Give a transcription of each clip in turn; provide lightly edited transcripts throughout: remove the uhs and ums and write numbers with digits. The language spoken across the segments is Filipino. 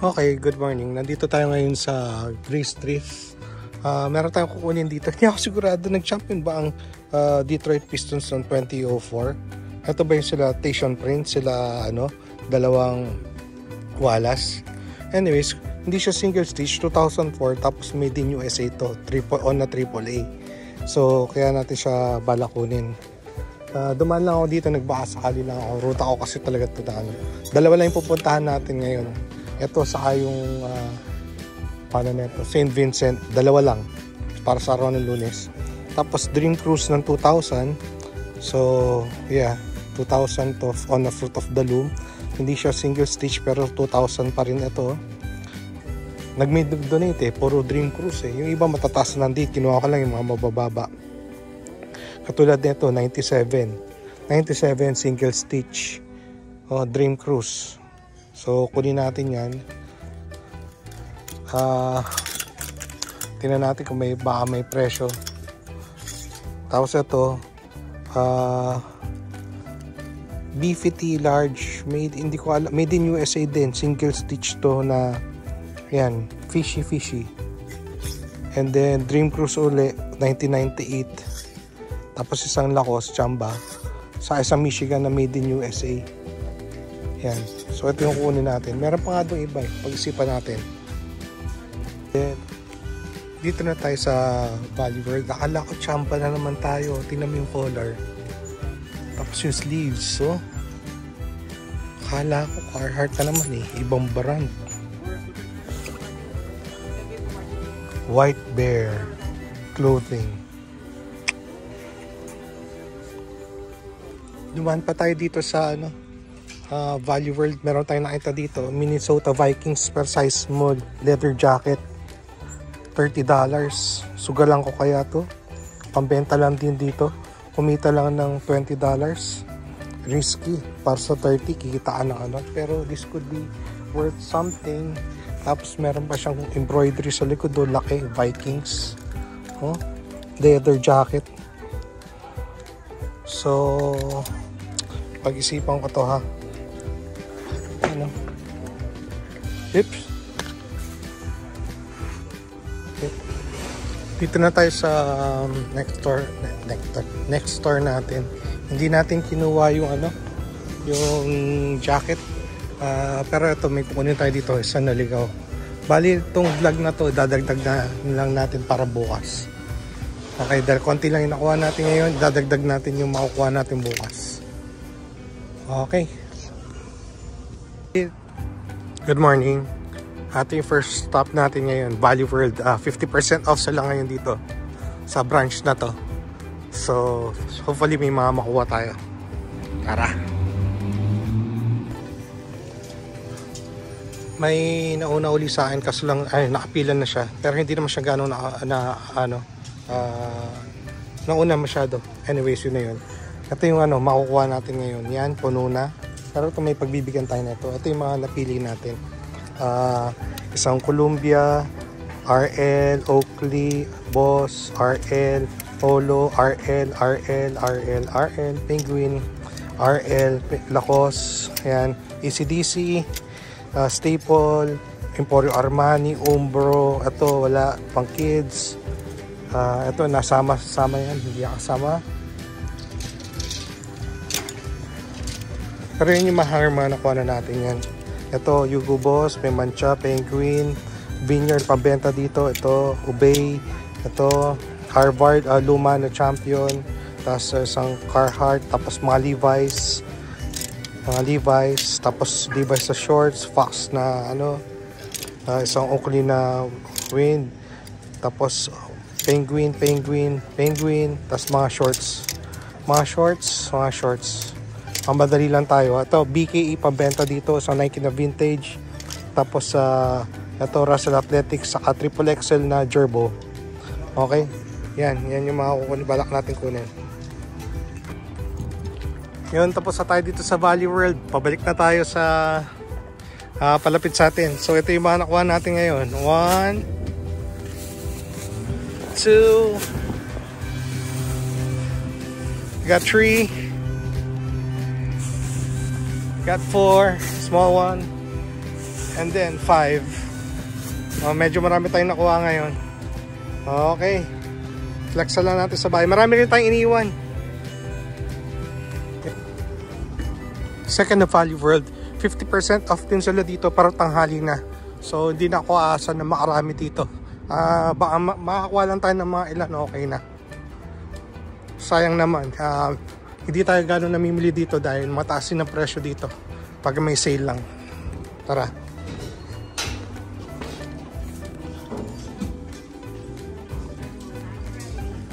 Okay, good morning. Nandito tayo ngayon sa Grace Thrift. Meron tayong kukunin dito. Hindi ako sigurado nag-champion ba ang Detroit Pistons noong 2004. Ito ba yung sila Tayshaun Prince, sila dalawang Wallace. Anyways, hindi siya single stitch, 2004, tapos made in USA to, on na AAA. So, kaya natin siya balakunin. Dumaan lang ako dito, nagbaka sakali lang ako. Ruta ko kasi talaga ito na Dalawa lang yung pupuntahan natin ngayon. Ito saka yung St. Vincent, dalawa lang para sa araw ng Lunes. Tapos Dream Cruise ng 2000. So yeah, 2000 to on the Fruit of the Loom. Hindi siya single stitch pero 2000 pa rin ito. Nag-made donate puro Dream Cruise Yung iba matataas ng date, kinuha ko lang yung mga mabababa. Katulad nito 97 single stitch Dream Cruise. So kunin natin yan. Tingnan natin kung baka may presyo. Tapos ito BFT large, made in USA din, single stitch to na yan, fishy. And then Dream Cruise uli 1998. Tapos isang Lacoste Chamba sa isang Michigan na made in USA. Yan. So ito yung kunin natin. Meron pa nga doon iba pag-isipan natin. Then, dito na tayo sa Valley World. Akala ko Chamba na naman tayo. Tingnan mo yung color. Tapos yung sleeves. So, akala ko Carhartt na naman ibang brand. White Bear clothing. Dumaan pa tayo dito sa Valley World. Meron tayong nakita dito, Minnesota Vikings per size small leather jacket, $30. Sugalan ko kaya to, pambenta lang din dito, kumita lang ng $20. Risky para sa 30, kikitaan ng pero this could be worth something. Tapos meron pa siyang embroidery sa likod doon, laki, Vikings leather jacket. So pag-isipan ko to ha. Oops. Dito na tayo sa next store natin. Hindi natin kinuha yung yung jacket. Pero ito may kukunin tayo dito, isa naligaw. Bali itong vlog na to dadagdag na lang natin para bukas. Okay, dahil konti lang yung nakuha natin ngayon, dadagdag natin yung makukuha natin bukas. Okay. Good morning. Ito yung first stop natin ngayon, Valley World. 50% off sila ngayon dito sa branch na to. So hopefully may mga makuha tayo. Tara. May nauna uli sa akin kaso lang nakapila na siya. Pero hindi naman siya gano'n nauna masyado. Anyways, yun na yun. Ito yung makukuha natin ngayon. Yan, puno na. Pero ito may pagbibigyan tayo na ito. Ito yung mga napili natin. Isang Columbia, RL, Oakley, Boss, RL, Polo, RL, Penguin, RL, Lacoste, ayan, ACDC, Staple, Emporio Armani, Umbro, ito wala, pang kids. Ito nasama yan, hindi kasama. Pero yun yung mahanger nakuha na natin yan. Ito, Hugo Boss, may Mancha, Penguin, Vineyard, pambenta dito. Ito, Obey. Ito, Harvard, Luma na Champion. Tapos isang Carhartt. Tapos mga Levi's. Tapos Levi's na shorts. Fox na isang Oakley na Wind. Tapos Penguin. Tapos mga shorts. Ang madali lang tayo. Ito, BKE pambenta dito sa Nike na vintage. Tapos ito, Russell Athletics saka triple XL na Gerbo. Okay? Yan yung mga balak natin kunin. Yun, tapos na tayo dito sa Valley World. Pabalik na tayo sa palapit sa atin. So ito yung mga nakuha natin ngayon. 1, 2, got 3, got 4, small one, And then 5. Medyo marami tayong nakuha ngayon. Okay. Flex lang natin sa bahay. Marami rin tayong iniwan. Second na Value World. 50% off din sila dito para tanghali na. So hindi na ako aasa na makarami dito. Baka makakuha lang tayo ng mga ilan, okay na. Sayang naman. Hindi tayo gano'n namimili dito dahil mataas din ang presyo dito pag may sale lang. Tara.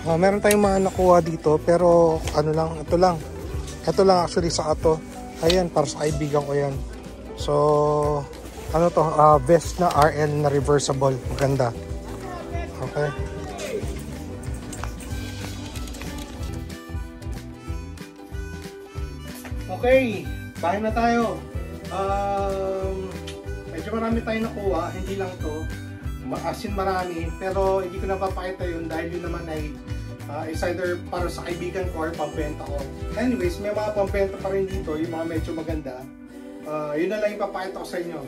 Meron tayong mga nakuha dito pero ano lang, ito lang actually sa ato. Ayan, para sa kaibigan ko yan. So ano to, vest na RL na reversible, maganda. Okay. Okay, bahay na tayo. Medyo marami tayong nakuha, hindi lang to. As in marami, pero hindi ko napapakita yun dahil yun naman ay is either para sa kaibigan ko or pampenta ko. Anyways, may mga pampenta pa rin dito, yung mga medyo maganda. Yun na lang yung papakita ko sa inyo.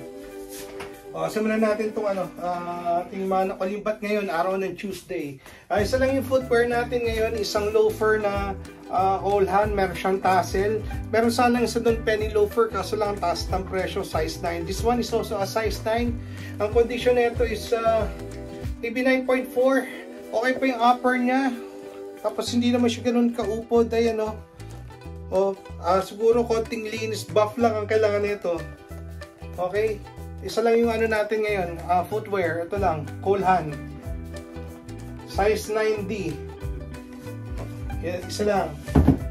Simulan natin itong ating mga nakalimbat ngayon, araw ng Tuesday. Isa lang yung footwear natin ngayon, isang loafer na Olhan, meron siyang tassel. Meron sana isa doon penny loafer, kaso lang ang taas ng presyo, size 9. This one is also a size 9. Ang condition nito is maybe 9.4. Okay pa yung upper niya. Tapos hindi naman siya ganun kaupod. Ayan siguro konting linis, buff lang ang kailangan nito. Okay. Isa lang yung natin ngayon, footwear. Ito lang, Olhan. Size 9D. Isa lang.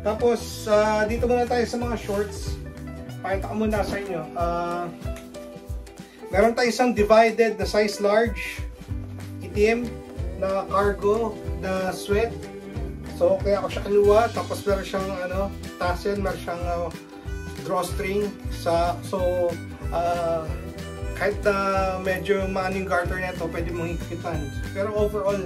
Tapos, dito muna tayo sa mga shorts. Pakita ko muna sa inyo. Meron tayo isang divided na size large. Itim na cargo na sweat. So, kaya ako siya kinuha. Tapos, meron siyang tassel. Meron siyang drawstring. Kahit medyo maano yung garter nito, pwede mong hikitan. Pero overall,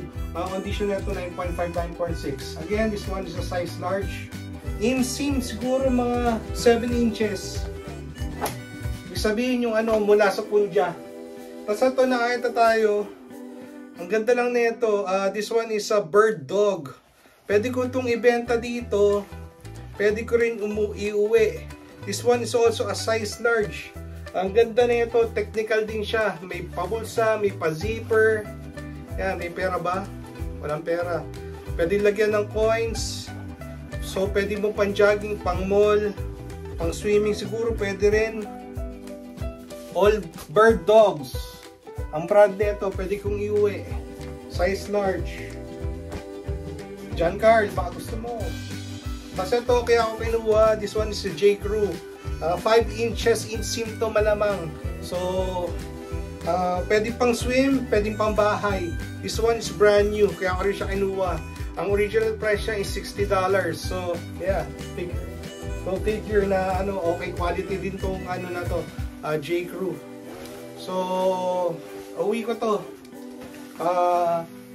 condition nito 9.5, 9.6. Again, this one is a size large. Inseam siguro mga 7 inches. Ibig sabihin yung mula sa punja. Tapos ito, nakakita tayo. Ang ganda lang nito. This one is a bird dog. Pwede ko itong ibenta dito. Pwede ko rin iuwi. This one is also a size large. Ang ganda na ito, technical din siya. May pabulsa, may pa-zipper. Yan, may pera ba? Walang pera. Pwede lagyan ng coins. So, pwede mo pang jogging, pang mall, pang swimming siguro, pwede rin. All bird dogs. Ang brand nito, pwede kong iuwi. Size large. John Carl, baka gusto mo. Basta ito, kaya ako kinuha. This one is a J. Crew. 5 inches inseam to malamang. So, pwede pang swim, pwede pang bahay. This one is brand new, kaya ako rin siya kinuha. Ang original price niya is $60. So, yeah. So, figure na okay quality din tong na to, J. Crew. So, uwi ko to.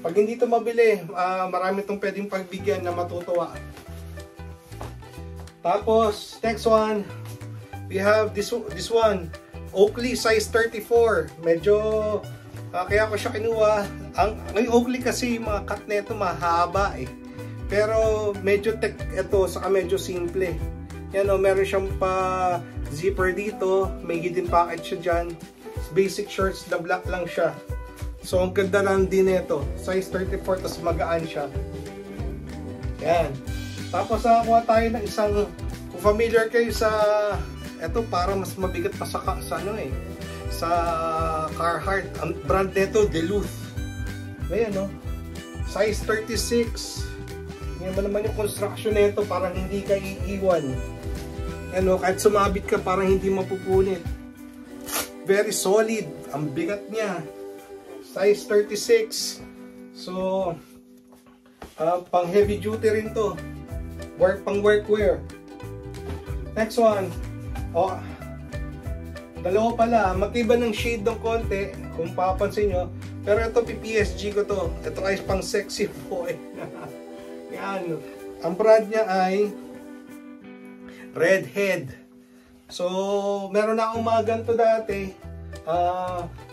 Pag hindi to mabili, marami tong pwedeng pagbigyan na matutuwa. Tapos, next one. We have this one, Oakley size 34. Medyo, kaya ko siya kinuha. Ang Oakley kasi, mga cut na ito mahaba eh. Pero medyo ito, saka medyo simple. Yan meron siyang pa zipper dito. May hidden pocket siya dyan. Basic shorts na black lang siya. So ang ganda lang din ito. Size 34, tapos magaan siya. Yan. Tapos nakakuha tayo ng isang, kung familiar kayo sa ito, para mas mabigat pa sa Carhartt. Ang brand nito, Duluth. Ayan size 36. Ngayon ba naman yung construction nito, parang hindi ka iiwan. Kahit sumabit ka, parang hindi mapupunit. Very solid. Ang bigat niya. Size 36. So, pang heavy duty rin to. Pang workwear. Next one. Dalawa pala. Magkaiba ng shade ng konti, kung papansin nyo. Pero ito, PPSG ko to. Ito ay pang sexy boy. Yan. Ang brand niya ay Redhead. So, meron na akong mga ganito dati.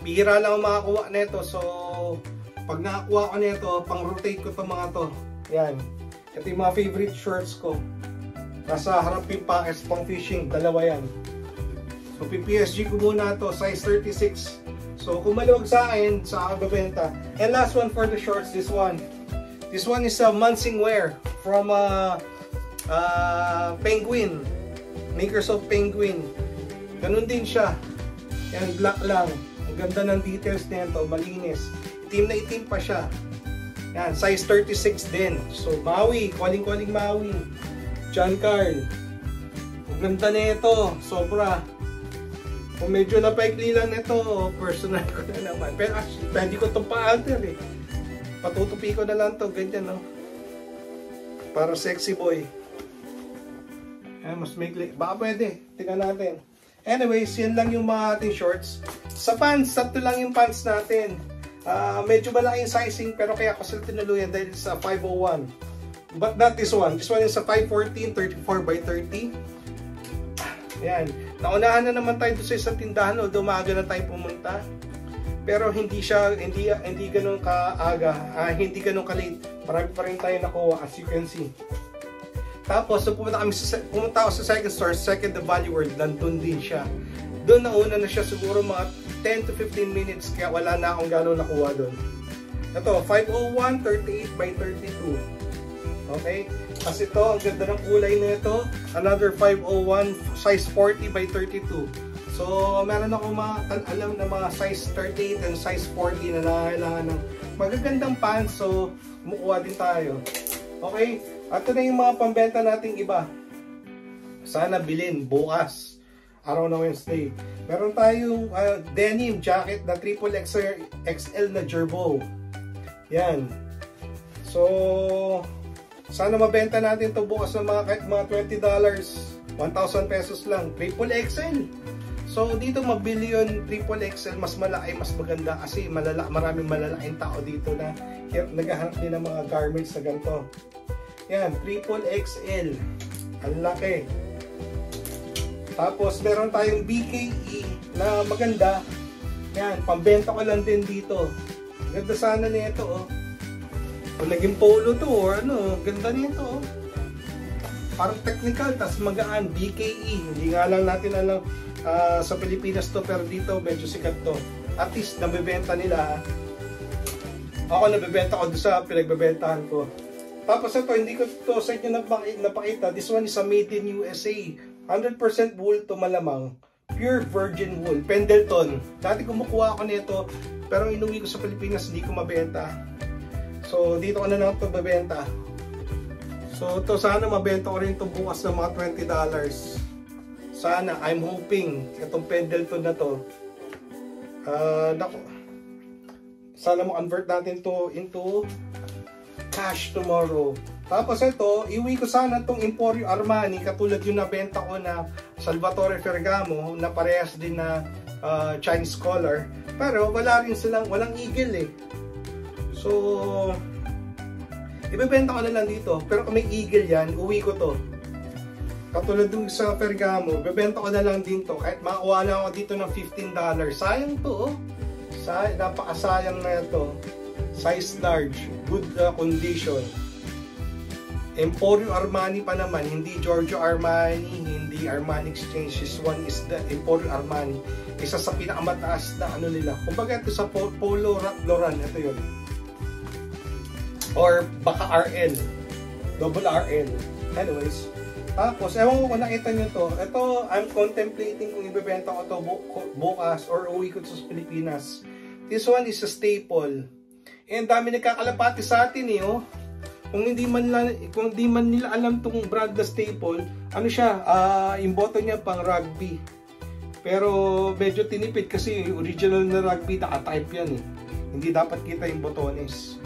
Bihira lang ako makakuha nito. So, pag nakakuha ko nito, pang-rotate ko itong mga to. Yan. Ito yung mga favorite shorts ko. Nasa harap yung packets pang fishing. Dalawa yan. So, PSG ko muna to, size 36. So, kung maluwag sa akin, sa aking bebenta. And last one for the shorts, this one. This one is a Mansing wear from Penguin. Makers of Penguin. Ganun din siya. Yan, black lang. Ang ganda ng details nito, malinis. Itim na itim pa siya. Yan, size 36 din. So, Maui, calling Maui. John Carl. Ang ganda nito, sobra. Kung medyo napaikli lang nito, personal ko na naman. Pero actually, pwede ko itong pa-alter eh. Patutupi ko na lang to, ganyan no. Para sexy boy. Yan, mas maikli. Baka pwede. Tingnan natin. Anyways, yan lang yung mga ating shorts. Sa pants, sakto lang yung pants natin. Medyo malaki yung sizing, pero kaya ko sila tinuluyan dahil sa 501. But not this one. This one is sa 514, 34 by 30. Yan. Naunahan na naman tayo sa isang tindahan, although maaga na tayo pumunta. Pero hindi ganun kaaga, hindi ganun ka-late. Marami pa rin tayo nakuha, as you can see. Tapos, so pumunta ako sa second store, second the Valley World, nandun din siya. Doon nauna na siya siguro mga 10 to 15 minutes, kaya wala na akong gano'n nakuha doon. Ito, 501, 38 by 32. Okay? Kasi ito, ang ganda ng kulay nito. Another 501, size 40 by 32. So, meron ako alam na mga size 38 and size 40 na nangangailangan ng magagandang pants. So, kumukuha din tayo. Okay? At ito na yung mga pambenta nating iba. Sana bilhin bukas, araw na Wednesday. Meron tayong denim jacket na triple XL na Jerbow. Yan. So, sana mabenta natin ito bukas ng kahit mga $20. 1,000 pesos lang. Triple XL. So, dito mabili yun, triple XL, mas malaki, mas maganda kasi maraming malalaking tao dito na naghahanap din ng mga garments na ganito. Yan, triple XL. Ang laki. Tapos, meron tayong BKE na maganda. Yan, pambenta ko lang din dito. Ganda sana nito, oh. Kung naging polo to, or ano, ganda nito, oh. Parang technical, tas magaan, BKE. Hindi nga lang natin alam sa Pilipinas to, pero dito medyo sikat to. At least, nabibenta nila. Ako, nabibenta ko doon sa pinagbebentahan ko. Tapos ito, hindi ko to sa inyo napakita. This one is a made in USA. 100% wool to malamang. Pure virgin wool. Pendleton. Dati kumukuha ako nito, pero inuwi ko sa Pilipinas, hindi ko mabenta. So, dito ko na lang ito mabenta. So, ito sana mabenta ko rin ito bukas ng mga $20. Sana, I'm hoping, itong Pendleton na to. Sana mo-convert natin to into cash tomorrow. Tapos ito, iuwi ko sana itong Emporio Armani, katulad yung nabenta ko na Salvatore Ferragamo, na parehas din na Chinese collar. Pero wala rin silang, walang eagle eh. So, ibebenta ko na lang dito. Pero kung may eagle yan, uwi ko to. Katulad dun sa Ferragamo, ibebenta ko na lang din to. Kahit makakuha lang ako dito ng $15. Sayang to, oh. Napakasayang na ito. Size large, good condition. Emporio Armani pa naman, hindi Giorgio Armani, hindi Armani Exchange. This one is the Emporio Armani. Isa sa pinakamataas na ano nila. Kumbaga ito sa Polo Lauren, ito yun. Or baka RL. Double RL. Anyways. Tapos, ewan ko kung nakita nyo to. Ito, I'm contemplating kung ibebenta ko to bukas or uwi ko to sa Pilipinas. This one is a staple. And dami nagkakalapati sa atin eh, oh. Kung di man nila alam tong brand na staple, ano siya, yung button niya pang rugby. Pero medyo tinipid kasi yung original na rugby naka-type yan eh. Hindi dapat kita yung botones.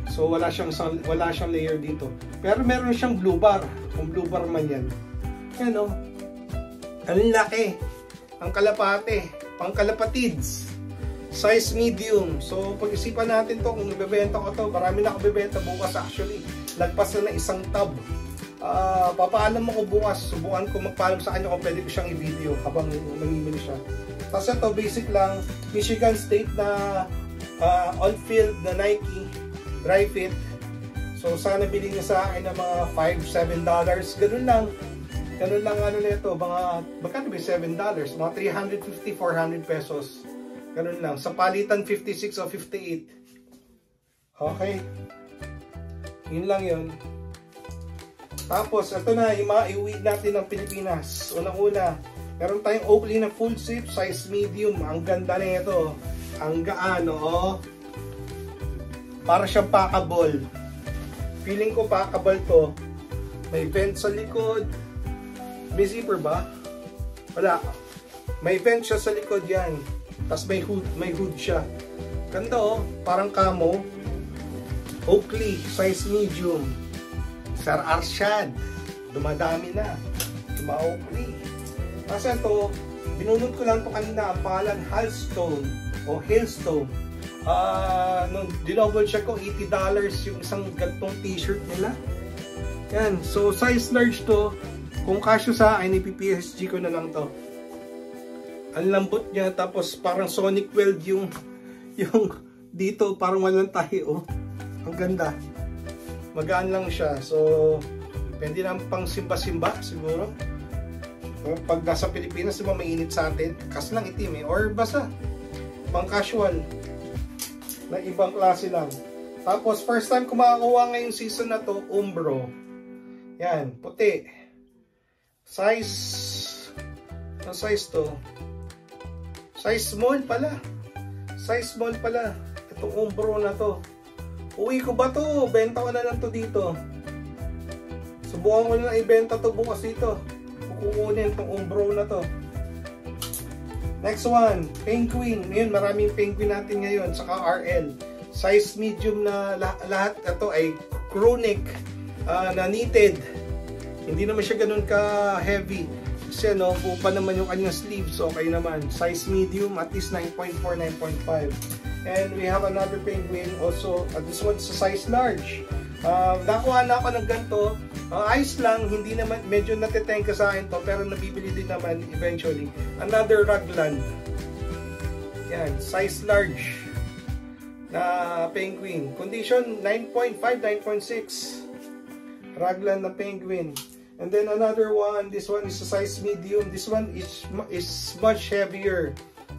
So wala siyang layer dito. Pero meron siyang blue bar, kung blue bar man yan. Yan oh. Ang laki. Ang kalapate, pang kalapatids. Size medium. So, pag-isipan natin to kung ibebenta ko to. Marami na ako bebenta bukas actually. Lagpas na isang tab. Papaalam mo ko bukas. Subukan ko magpaalam sa kanya kung pwede ko siyang i-video habang namimili siya. Tapos ito, basic lang, Michigan State na on-field na Nike dry fit. So sana bilhin niyo sa akin ng mga $5-7. Ganun lang. Ganun lang ano nito, mga magkano ba $7? Mga 350-400 pesos. Ganun lang. Sa palitan 56 o 58. Okay. Yun lang yun. Tapos ito na, yung mga iuwi natin ng Pilipinas. Unang-una, meron tayong Oakley na full zip, size medium. Ang ganda na ito. Ang gaan, oh. Para siyang packable. Feeling ko packable to. May vent sa likod. May zipper ba? Wala. May vent siya sa likod yan. Tapos may hood siya. Ganda oh. Parang camo. Oakley, size medium. Sir Arshad. Dumadami na. Yung mga Oakley. Kasi ito, binunod ko lang to kanina. Ang pangalan Halstone o Hailstone. Nung dinouble check ko, $80 yung isang gantong t-shirt nila. Yan. So, size large to. Kung kasyo sa akin, ipi-PSG ko na lang to. Ang lambot niya. Tapos, parang Sonic Weld yung dito. Parang walang tahi, oh. Ang ganda. Magaan lang siya. So, pwede na pang simba-simba, siguro. Pag nasa Pilipinas, diba mainit sa atin? Kas lang itim, eh. Or basta, pang casual. Na ibang klase lang. Tapos, first time ko makakuha ngayong season na to, Umbro. Yan, puti. Size, ang size to? Size small pala. Size small pala. Itong Umbro na to. Uwi ko ba to? Benta ko na lang to dito. Subukan ko na ibenta to bukas dito. Kukunin itong Umbro na to. Next one, Penguin. Ngayon, maraming Penguin natin ngayon. Saka RL. Size medium na lahat. Ito ay crew neck na knitted. Hindi naman siya ganun ka-heavy. Kasi ano, bupa naman yung kanyang sleeves. Okay naman. Size medium, at least 9.4, 9.5. And we have another Penguin also. This one's a size large. Nakuha na ako ng ganito. Ayos lang, hindi naman, medyo natitengka sa akin to, pero nabibili din naman eventually. Another Raglan. Yan, size large na Penguin. Condition 9.5, 9.6. Raglan na Penguin. And then another one, this one is a size medium. This one is much heavier.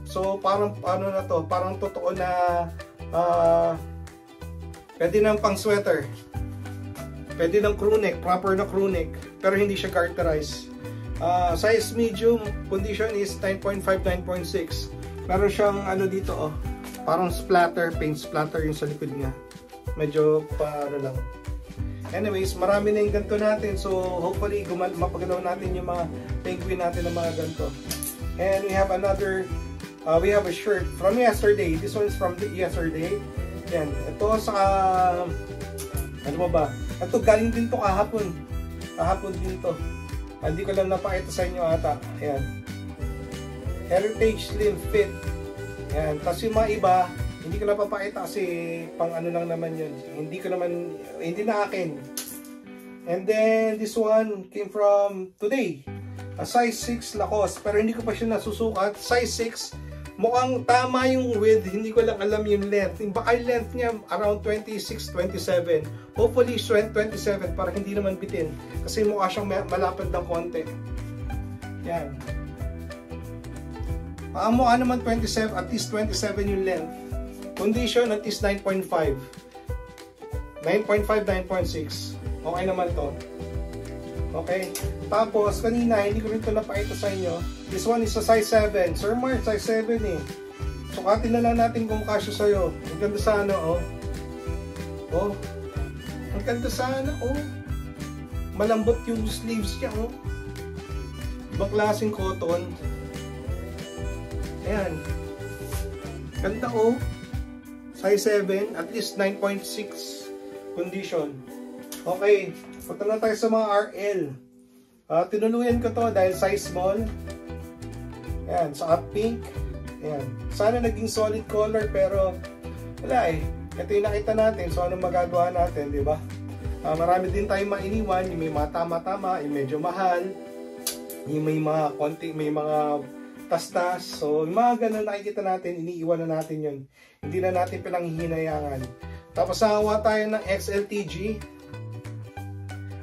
So parang ano na to, parang totoo na pwede nang pang sweater. Pwede ng crew neck, proper na crew neck, pero hindi siya garterized. Size medium, condition is 9.5, 9.6. Meron siyang ano dito, oh, parang splatter, paint splatter yung sa likod niya. Medyo ano lang. Anyways, marami na yung ganito natin, so hopefully mapagalaw natin yung mga Penguin natin ng mga ganito. And we have another, we have a shirt from yesterday. This one is from yesterday. Yan, ito sa ano ba? Ito galing din to kahapon. Kahapon din to. Hindi ko lang napakita sa inyo ata. Ayan. Heritage Slim Fit. Ayan. Tapos yung mga iba, hindi ko napapakita kasi pang ano lang naman yun. Hindi na akin. And then this one came from today. A size 6 Lacoste. Pero hindi ko pa siya nasusukat. Size 6. Mukhang tama yung width, hindi ko lang alam yung length. Baka yung length niya around 26, 27. Hopefully 27 para hindi naman bitin. Kasi mukha siyang malapad ng konti. Yan. Mukha naman 27, at least 27 yung length. Condition at least 9.5. 9.5, 9.6. Okay naman to. Okay. Tapos, kanina, hindi ko rin ito napakita sa inyo. This one is a size 7. Sir Mark, size 7 eh. Sukatin na lang natin kung kasyo sa'yo. Ang ganda sana, oh. Oh. Ang ganda sana, oh. Malambot yung sleeves niya, oh. Ibang klaseng cotton. Ayan. Ganda, oh. Size 7, at least 9.6 condition. Okay. Punta na tayo sa mga RL. Tinuluyan ko to dahil size small. Ayan, sa pink. Ayan. Sana naging solid color pero wala eh. Ito yung nakita natin. So, anong magagawa natin, di ba? Marami din tayong mainiwan. Yung may mga tama-tama, yung medyo mahal. Yung may mga konti, may mga tas-tas. So, yung mga ganun nakikita natin, iniiwan na natin yun. Hindi na natin pinanghihinayangan. Tapos, nakakuha tayo ng XLTG.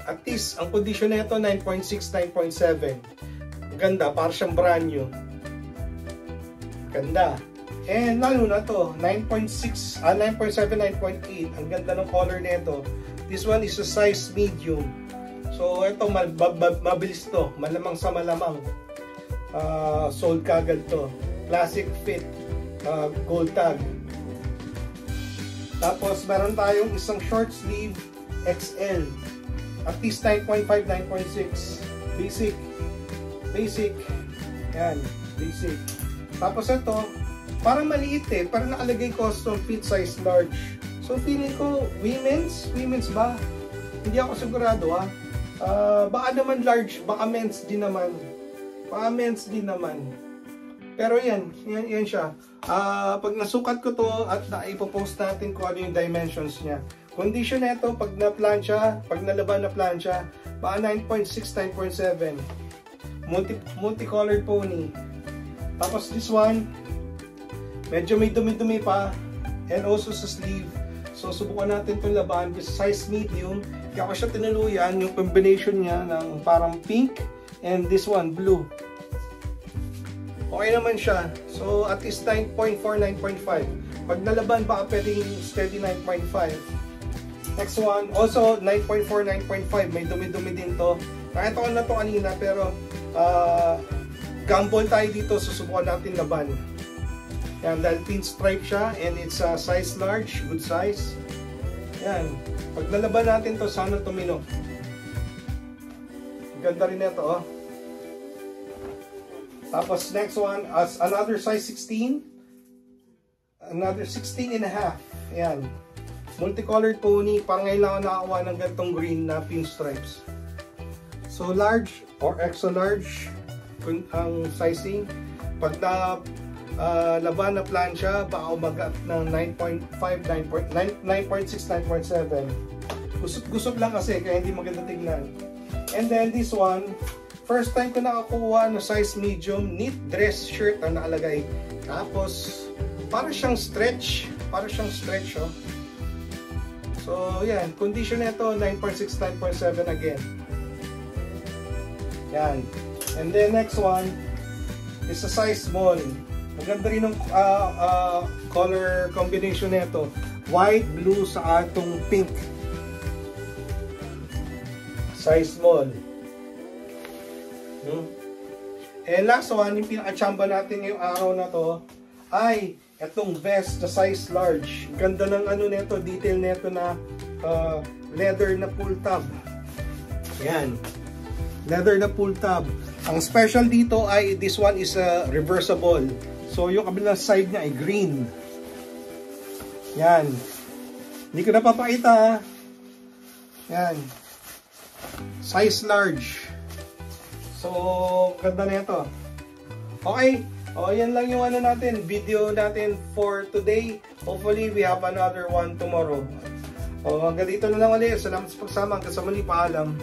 At least, ang condition nito 9.6, 9.7. Ganda, para siyang brand new. Ganda. And lalo na to, 9.6, 9.7, 9.8. Ang ganda ng color nito. This one is a size medium. So, ito, mabilis to. Malamang sa malamang. Sold kagad to. Classic fit. Gold tag. Tapos, meron tayong isang short sleeve XL. At least 9.5, 9.6. Basic. Basic. Yan. Basic. Tapos ito, parang maliit eh. Parang nakalagay custom fit size large. So, feeling ko, women's ba? Hindi ako sigurado ha. Baka naman large, baka men's din naman. Baka men's din naman. Pero yan siya. Pag nasukat ko to at ipopost natin kung ano yung dimensions niya. Condition nito, pag na-plancha, pag nalaban na plancha, baka 9.6, 9.7. Multicolored pony. Tapos this one, medyo may dumi-dumi pa. And also sa sleeve. So, subukan natin itong laban. This size medium. Kaya ko siya tinuluyan. Yung combination niya ng parang pink. And this one, blue. Okay naman siya. So, at least 9.4, 9.5. Pag nalaban, baka pwedeng steady 9.5. Next one, also 9.4, 9.5. May dumi-dumi din to. Nakita ko na to kanina, pero gamble tayo dito. Susubukan natin laban. Yan, dahil pinstripe siya and it's a size large, good size. Yan. Pag nalaban natin to, sana tumino. Ganda rin ito, oh. Tapos next one, as another size 16. Another 16 and a half. Yan. Multicolored pony. Parang ngayon lang ako nakakuha ng gantong green na pinstripes. So large or extra large ang sizing. Pag na laban na plancha, baka umagat ng 9.5, 9.6, 9.7. Gusot lang kasi, kaya hindi maganda tignan. And then this one, first time ko nakakuha ng size medium, knit dress shirt ang nakalagay. Tapos, para siyang stretch. Oh. So, yan. Condition nito, 9.6, 9.7 again. Yan. And then next one is a size small. Maganda rin ng color combination nito. White, blue, sa atong pink. Size small. And last one, yung pinaka-chamba natin ngayong araw na to, ay itong vest na size large. Ganda ng ano nito, detail nito na leather na pull tab. Yan. Leather na pull tab. Ang special dito ay this one is reversible. So yung kabilang side niya ay green. Yan. Hindi ko na papakita. Yan. Size large. So, ganda na ito. Okay. O, yan lang yung ano natin, video natin for today. Hopefully, we have another one tomorrow. O, hanggang dito na lang ulit. Salamat sa pagsama. Hanggang sa muli, paalam.